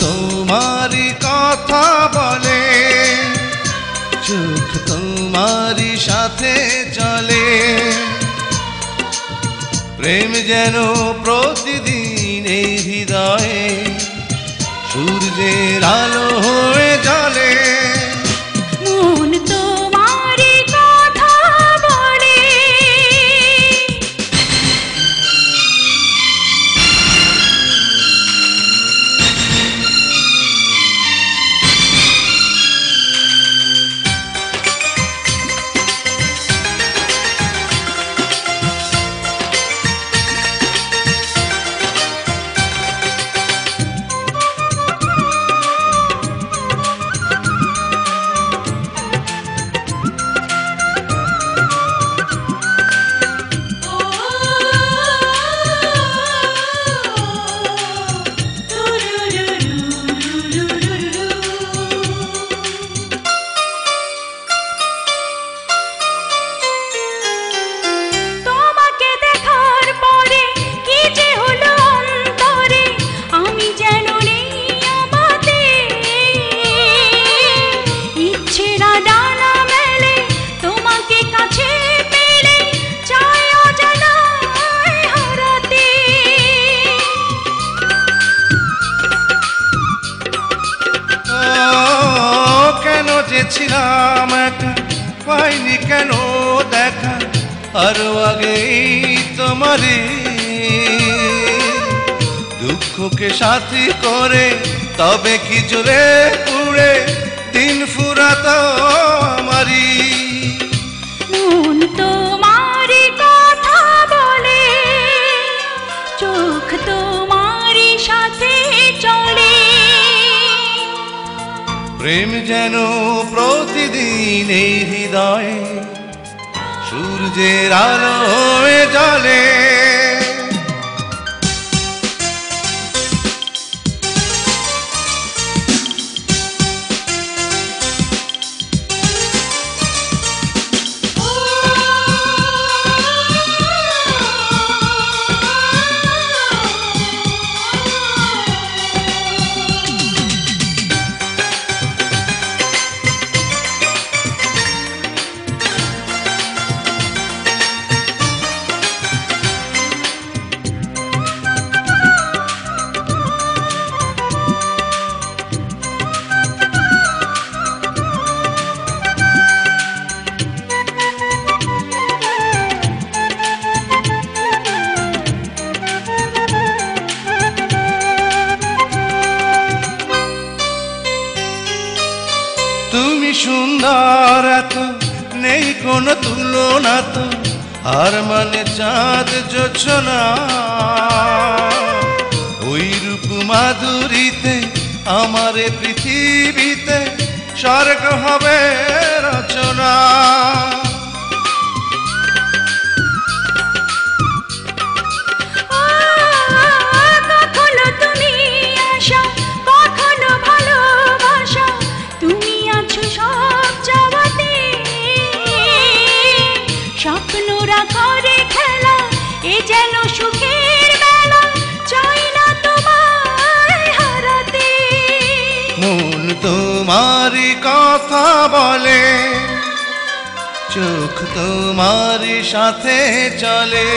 তোমারই কথা বলে, চোখ তোমারই সাথে চলে। প্রেম যেন প্রতিদিন এই হৃদয়ে সূর্যের আলো হয়ে জ্বলে। মন তোমারই কথা বলে। ছিলাম একা, পাইনি কেন দেখা আরো আগেই তোমারে। দুঃখকে সাথী করে তবে কি জোরে পুড়ে দিন ফুরাতো আমারি। মন তোমারই কথা বলে, চোখ তোমারই সাথে চলে। প্রেম যেন প্রতিদিন এই হৃদয়ে সূর্যের আলো হয়ে জ্বলে। তুমি সুন্দর এত, নেই কোনো তুলনা তো, আর মানে চাঁদ জোছনা। ওই রূপ মাধুরীতে আমার পৃথিবীতে স্বর্গ হবে রচনা। স্বপ্নরা করে খেলা, এ যেন সুখের বেলা, চাই না তোমায় হারাতে। মন তোমারই কথা বলে, চোখ তোমারই সাথে চলে।